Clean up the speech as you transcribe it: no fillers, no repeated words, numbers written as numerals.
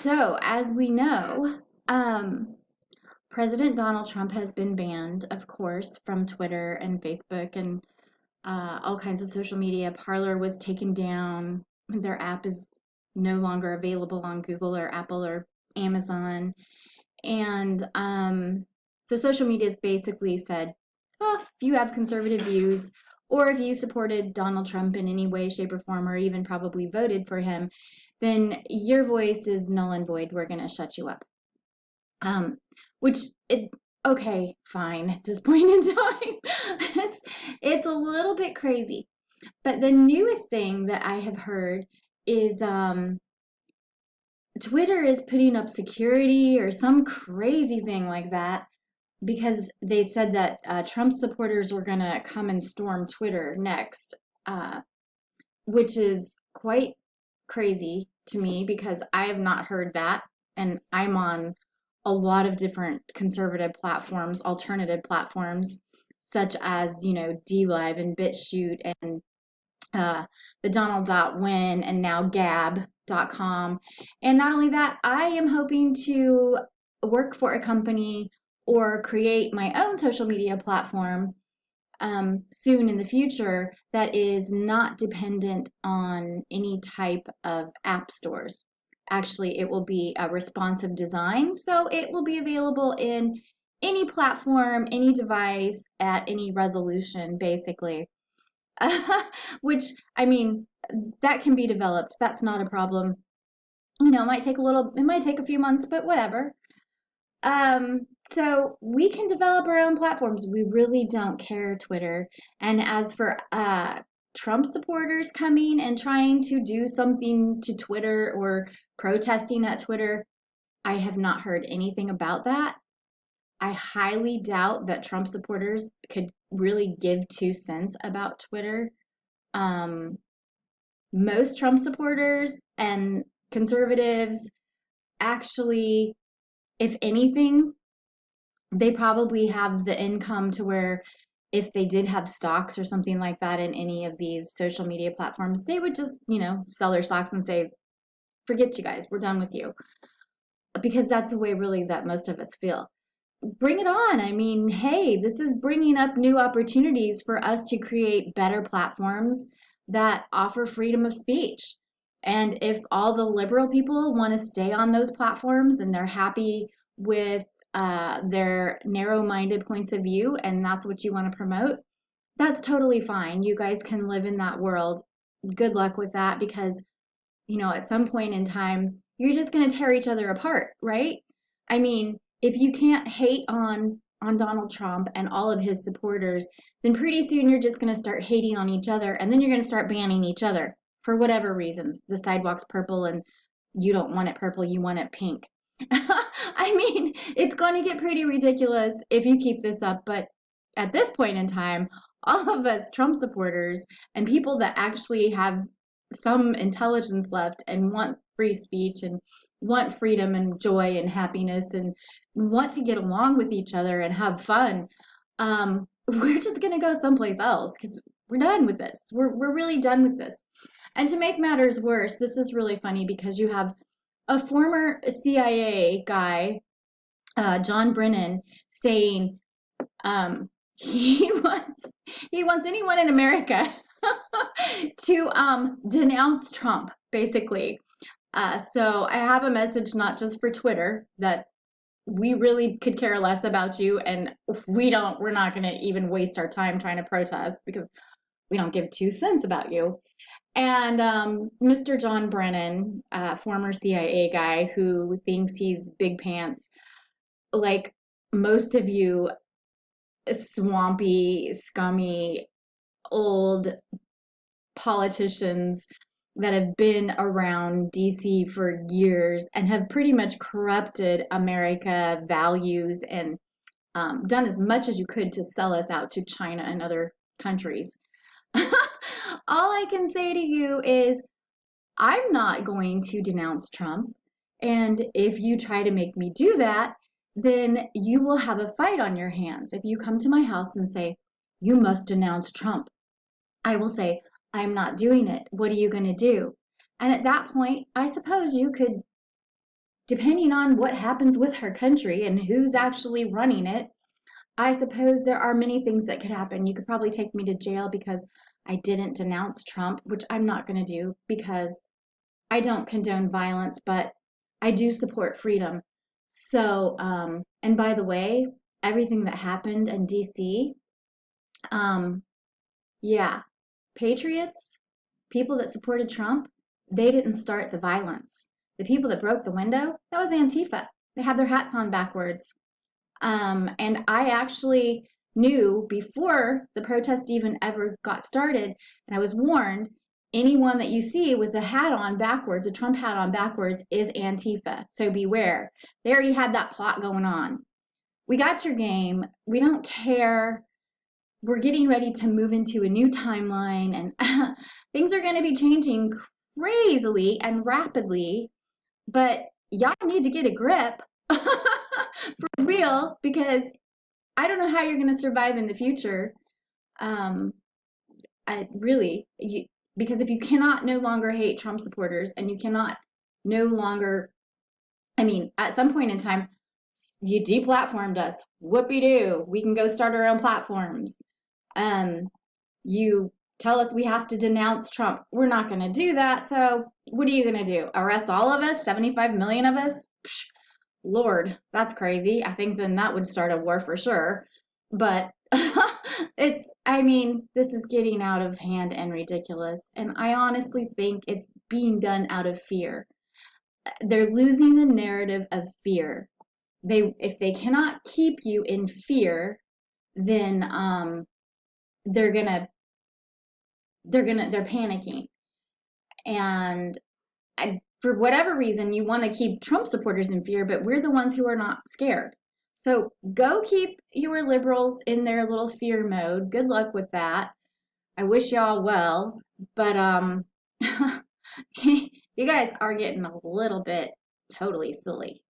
So, as we know, President Donald Trump has been banned, of course, from Twitter and Facebook and all kinds of social media. Parler was taken down. Their app is no longer available on Google or Apple or Amazon. And so social media has basically said, oh, if you have conservative views, or if you supported Donald Trump in any way, shape, or form, or even probably voted for him, then your voice is null and void. We're going to shut you up. Um, which it okay, fine at this point in time. it's it's a little bit crazy. But the newest thing that I have heard is Twitter is putting up security or some crazy thing like that because they said that Trump supporters were going to come and storm Twitter next, uh, which is quite crazy to me because I have not heard that. And I'm on a lot of different conservative platforms, alternative platforms, such as, DLive and BitChute and the Donald.win and now Gab.com. And not only that, I am hoping to work for a company or create my own social media platform soon in the future that is not dependent on any type of app stores. Actually, it will be a responsive design, so it will be available in any platform, any device, at any resolution, basically. Which, I mean, that can be developed. That's not a problem. It might take a few months, but whatever. So we can develop our own platforms. We really don't care, Twitter. And as for Trump supporters coming and trying to do something to Twitter or protesting at Twitter, I have not heard anything about that. I highly doubt that Trump supporters could really give 2 cents about Twitter. Um, Most Trump supporters and conservatives actually, if anything, they probably have the income to where if they did have stocks or something like that in any of these social media platforms, they would just, sell their stocks and say, forget you guys, we're done with you. Because that's the way really that most of us feel. Bring it on. I mean, hey, this is bringing up new opportunities for us to create better platforms that offer freedom of speech. And if all the liberal people want to stay on those platforms and they're happy with their narrow minded points of view and that's what you want to promote, that's totally fine. You guys can live in that world. Good luck with that because, at some point in time, you're just going to tear each other apart, right? I mean, if you can't hate on Donald Trump and all of his supporters, then pretty soon you're just going to start hating on each other and then you're going to start banning each other for whatever reasons. The sidewalk's purple and you don't want it purple, you want it pink. I mean, it's going to get pretty ridiculous if you keep this up, but at this point in time, all of us Trump supporters and people that actually have some intelligence left and want free speech and want freedom and joy and happiness and want to get along with each other and have fun, we're just going to go someplace else because we're done with this. We're really done with this. And to make matters worse, this is really funny because you have a former CIA guy, John Brennan, saying he wants anyone in America to denounce Trump, basically. So I have a message not just for Twitter that we really could care less about you, and we're not going to even waste our time trying to protest because we don't give 2 cents about you. And Mr. John Brennan, former CIA guy who thinks he's big pants, like most of you swampy, scummy, old politicians that have been around DC for years and have pretty much corrupted America values and done as much as you could to sell us out to China and other countries. All I can say to you is I'm not going to denounce Trump. And if you try to make me do that, then you will have a fight on your hands. If you come to my house and say, you must denounce Trump, I will say, I'm not doing it. What are you going to do? And at that point, I suppose you could depending on what happens with her country and who's actually running it, I suppose there are many things that could happen. You could probably take me to jail because I didn't denounce Trump, which I'm not going to do because I don't condone violence, but I do support freedom. So, and by the way, everything that happened in DC, um, yeah, patriots, people that supported Trump, they didn't start the violence. The people that broke the window, that was Antifa. They had their hats on backwards. And I actually knew before the protest even ever got started, and I was warned, anyone that you see with a hat on backwards, a Trump hat on backwards, is Antifa. So beware. They already had that plot going on. We got your game. We don't care. We're getting ready to move into a new timeline, and things are going to be changing crazily and rapidly, but y'all need to get a grip for real, because I don't know how you're going to survive in the future. Um, I really, because if you cannot no longer hate Trump supporters and you cannot no longer, I mean, at some point in time, you deplatformed us. Whoopie doo. We can go start our own platforms. Um, you tell us we have to denounce Trump. We're not going to do that. So what are you going to do? Arrest all of us? 75 million of us? Psh, Lord, that's crazy. I think then that would start a war for sure. But I mean, this is getting out of hand and ridiculous. And I honestly think it's being done out of fear. They're losing the narrative of fear. If they cannot keep you in fear, then they're gonna they're panicking. And for whatever reason, you want to keep Trump supporters in fear, but we're the ones who are not scared. So go keep your liberals in their little fear mode. Good luck with that. I wish y'all well, but you guys are getting a little bit totally silly.